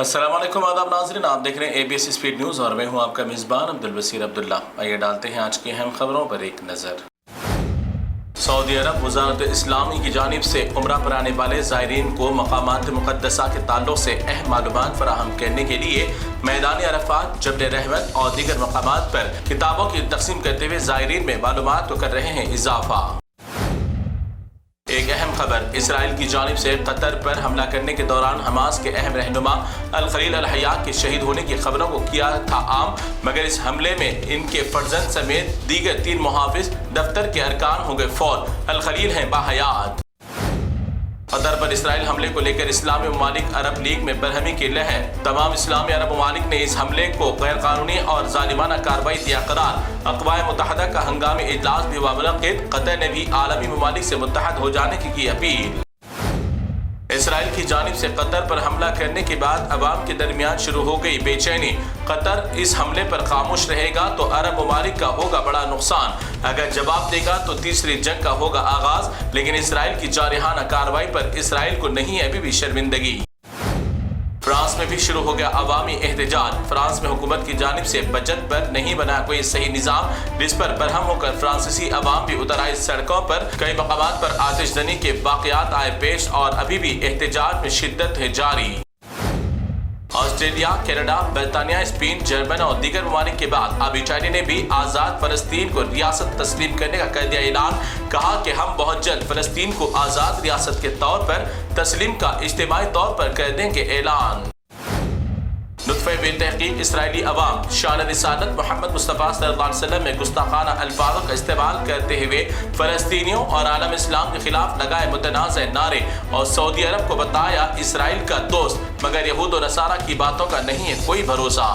अस्सलाम वालेकुम आदाब नाज़रीन, आप देख रहे हैं ABS स्पीड न्यूज़ और मैं हूं आपका मेज़बान अब्दुल बसीर अब्दुल्ला। आइए डालते हैं आज की अहम खबरों पर एक नज़र। सऊदी अरब वज़ारत इस्लामी की जानिब से उम्रा पर आने वाले ज़ायरीन को मकामात मुक़द्दसा के ताल्लुक़ से अहम मालूमात फराहम करने के लिए मैदान अरफ़ात, जबल रहमत और दीगर मकामात पर किताबों की तक़सीम करते हुए ज़ायरीन में मालूमात को कर रहे हैं इजाफा। एक अहम खबर, इसराइल की जानिब से कतर पर हमला करने के दौरान हमास के अहम रहनुमा अल खलील अल हया के शहीद होने की खबरों को किया था आम, मगर इस हमले में इनके फर्जंद समेत दीगर 3 मुहाफिज दफ्तर के अरकान हो गए फौत। अल खलील हैं बाहयात। कतर पर इसराइल हमले को लेकर इस्लामी ममालिक अरब लीग में बरहमी की लहर। तमाम इस्लामी अरब ममालिक ने इस हमले को गैर कानूनी और जालिमाना कार्रवाई दिया करार। अक़वाम मुत्तहिदा का हंगामी इजलास भी मुनक़्क़िद। कतर ने भी आलमी ममालिक से मुत्तहद हो जाने की अपील। इसराइल की जानिब से कतर पर हमला करने के बाद अवाम के दरमियान शुरू हो गई बेचैनी। कतर इस हमले पर खामोश रहेगा तो अरब ममालिक का होगा बड़ा नुकसान। अगर जवाब देगा तो तीसरी जंग का होगा आगाज। लेकिन इसराइल की जारहाना कार्रवाई पर इसराइल को नहीं है अभी भी शर्मिंदगी। फ्रांस में भी शुरू हो गया अवामी एहतजाज। फ्रांस में हुकूमत की जानिब से बजट पर नहीं बना कोई सही निज़ाम, जिस पर बरहम होकर फ्रांसीसी अवाम भी उतर आए सड़कों पर। कई मकामात पर आतिशजनी के वाक़यात आए पेश और अभी भी एहतजाज में शिद्दत है जारी। ऑस्ट्रेलिया, कनाडा, बरतानिया, स्पेन, जर्मन और दीगर ममालिक के बाद अब इटली ने भी आज़ाद फ़लस्तीन को रियासत तस्लीम करने का कर दिया ऐलान। कहा कि हम बहुत जल्द फ़लस्तीन को आज़ाद रियासत के तौर पर तस्लीम का इज्तिमाई तौर पर कर देंगे ऐलान। नुत्फ़े बेतहक़ीक़ इसराइली अवाम शान रिसालत मोहम्मद मुस्तफ़ा सल्लल्लाहु अलैहि वसल्लम में गुस्ताखाना अल्फाज़ों का इस्तेमाल करते हुए फ़लस्तीनियों और आलम इस्लाम के खिलाफ लगाए मुतनाज़ नारे और सऊदी अरब को बताया इसराइल का दोस्त, मगर यहूद और नसारा की बातों का नहीं है कोई भरोसा।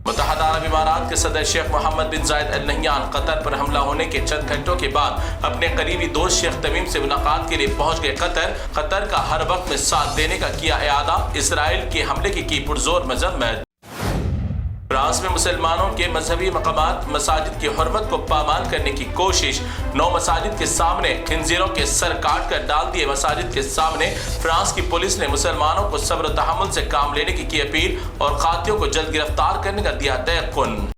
मुत्तहिदा अरब इमारात के सदर शेख मोहम्मद बिन जायद अल नहयान कतर पर हमला होने के चंद घंटों के बाद अपने करीबी दोस्त शेख तमीम से मुलाकात के लिए पहुंच गए कतर का हर वक्त में साथ देने का किया इरादा। इसराइल के हमले की पुरजोर मजम्मत। फ्रांस में मुसलमानों के मजहबी मकामात मसाजिद की हुर्मत को पामाल करने की कोशिश। 9 मसाजिद के सामने खिंजीरों के सर काट कर डाल दिए। मसाजिद के सामने फ्रांस की पुलिस ने मुसलमानों को सब्र और तहम्मुल से काम लेने की अपील और कातिलों को जल्द गिरफ्तार करने का दिया तयक़ुन।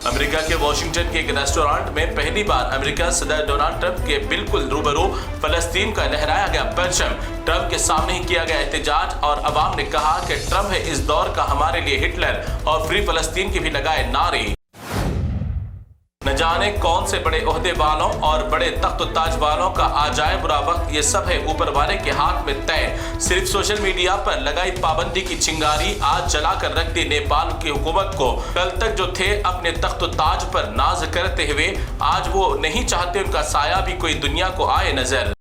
अमेरिका के वाशिंगटन के एक रेस्टोरेंट में पहली बार अमेरिका सदर डोनाल्ड ट्रंप के बिल्कुल रूबरू फ़लस्तीन का लहराया गया परचम। ट्रंप के सामने ही किया गया एहतजाज और अवाम ने कहा कि ट्रंप है इस दौर का हमारे लिए हिटलर और फ्री फ़लस्तीन के भी लगाए नारे। न जाने कौन से बड़े ओहदे वालों और बड़े तख्त ताज वालों का आ जाए बुरा वक्त, ये सब है ऊपर वाले के हाथ में तय। सिर्फ सोशल मीडिया पर लगाई पाबंदी की चिंगारी आज जला कर रख दी नेपाल की हुकूमत को। कल तक जो थे अपने तख्त ताज पर नाज करते हुए, आज वो नहीं चाहते उनका साया भी कोई दुनिया को आए नजर।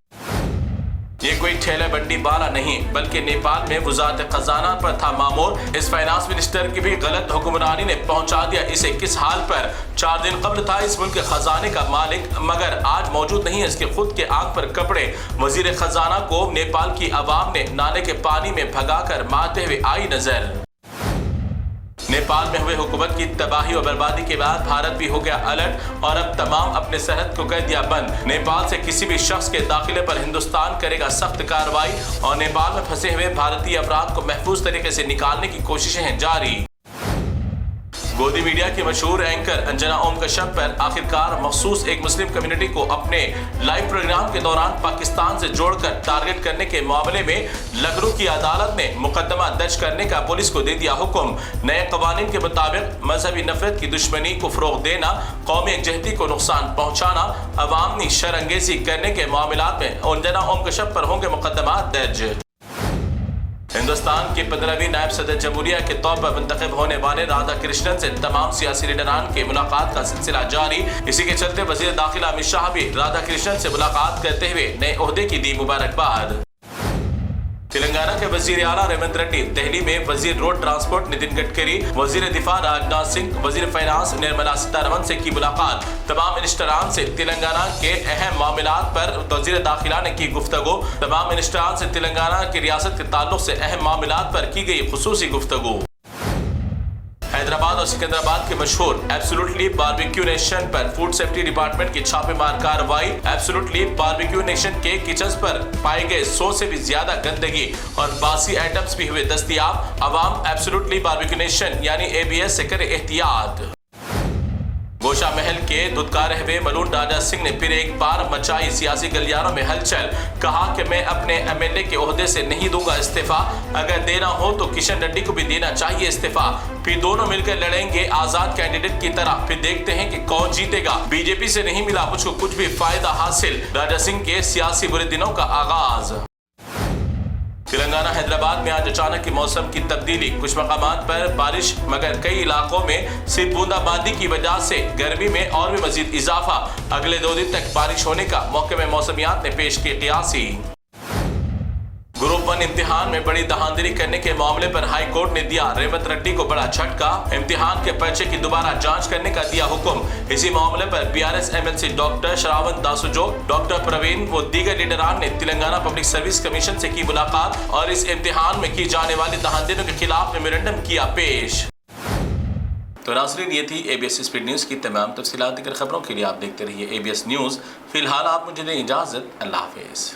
ये कोई ठेला बंडी वाला नहीं, बल्कि नेपाल में वज़ारत खजाना पर था मामूर। इस फाइनेंस मिनिस्टर की भी गलत हुक्मरानी ने पहुंचा दिया इसे किस हाल पर। 4 दिन कबल था इस मुल्क के खजाने का मालिक, मगर आज मौजूद नहीं है इसके खुद के आंख पर कपड़े। वजीर खजाना को नेपाल की आवाम ने नाले के पानी में भगाकर मारते हुए आई नजर। नेपाल में हुए हुकूमत की तबाही और बर्बादी के बाद भारत भी हो गया अलर्ट और अब तमाम अपने सरहद को कर दिया बंद। नेपाल से किसी भी शख्स के दाखिले पर हिंदुस्तान करेगा सख्त कार्रवाई और नेपाल में फंसे हुए भारतीय अफराद को महफूज तरीके से निकालने की कोशिशें हैं जारी। गोदी मीडिया की मशहूर एंकर अंजना ओम कश्यप पर आखिरकार मखसूस एक मुस्लिम कम्युनिटी को अपने लाइव प्रोग्राम के दौरान पाकिस्तान से जोड़कर टारगेट करने के मामले में लखनऊ की अदालत ने मुकदमा दर्ज करने का पुलिस को दे दिया हुक्म। नए कवानीन के मुताबिक मजहबी नफरत की दुश्मनी को फरोग देना, कौमी एकजहती को नुकसान पहुँचाना, अवामी शरअंगेजी करने के मामलात में अंजना ओम कश्यप पर होंगे मुकदमा दर्ज। हिंदुस्तान के 15वीं नायब सदर जमहूरिया के तौर पर मुंतखब होने वाले राधा कृष्णन से तमाम सियासी लीडरान के मुलाकात का सिलसिला जारी। इसी के चलते वजीर दाखिला अमित शाह भी राधा कृष्णन से मुलाकात करते हुए नए ओहदे की दी मुबारकबाद। तेलंगाना के वजीर आला रेवंत रेड्डी, दिल्ली में वजीर रोड ट्रांसपोर्ट नितिन गडकरी, वजीर दिफा राजनाथ सिंह, वजीर फाइनेंस निर्मला सीतारमण से की मुलाकात। तमाम मिनिस्टरान से तेलंगाना के अहम मामलात पर वजीर दाखिला ने की गुफ्तगू। तमाम मिनिस्टरान से तेलंगाना की रियासत के ताल्लुक से अहम मामलात पर की गई खुसूसी गुफ्तगू। हैदराबाद और सिकंदराबाद के मशहूर एब्सोल्युटली बारबेक्यू नेशन पर फूड सेफ्टी डिपार्टमेंट की छापेमार कार्रवाई। एब्सोल्युटली बारबेक्यू नेशन के किचन्स पर पाए गए 100 से भी ज्यादा गंदगी और बासी आइटम्स भी हुए दस्तयाब। अवाम एब्सोल्युटली बारबेक्यू नेशन यानी ABS से करे एहतियात। गोशा महल के धुतकारे हुए मलून राजा सिंह ने फिर एक बार मचाई सियासी गलियारों में हलचल। कहा कि मैं अपने MLA के ओहदे से नहीं दूंगा इस्तीफा, अगर देना हो तो किशन रेड्डी को भी देना चाहिए इस्तीफा, फिर दोनों मिलकर लड़ेंगे आजाद कैंडिडेट की तरह, फिर देखते हैं कि कौन जीतेगा। बीजेपी से नहीं मिला मुझको कुछ भी फायदा हासिल। राजा सिंह के सियासी बुरे दिनों का आगाज। तेलंगाना हैदराबाद में आज अचानक की मौसम की तब्दीली, कुछ मकामात पर बारिश मगर कई इलाकों में सिर्फ बूंदाबांदी की वजह से गर्मी में और भी मजीद इजाफा। अगले 2 दिन तक बारिश होने का मौके में मौसमियात ने पेश की कियासी। ग्रुप 1 इम्तिहान में बड़ी धांधली करने के मामले पर हाई कोर्ट ने दिया रेवंत रेड्डी को बड़ा झटका। इम्तिहान के पर्चे की दोबारा जांच करने का दिया हुक्म। इसी मामले पर BRS MLC doctor Shravan Dasoju, doctor Praveen व दीगर लीडरान ने तेलंगाना पब्लिक सर्विस कमीशन से की मुलाकात और इस इम्तिहान में की जाने वाली धांधलियों के खिलाफ मेमोरेंडम किया पेश। तो नाज़रीन, ये थी ABS स्पीड न्यूज़ की तमाम तफसीलात। दीगर खबरों के लिए आप देखते रहिए ABS न्यूज़। फिलहाल आप मुझे दें इजाज़त। अल्लाह हाफिज़।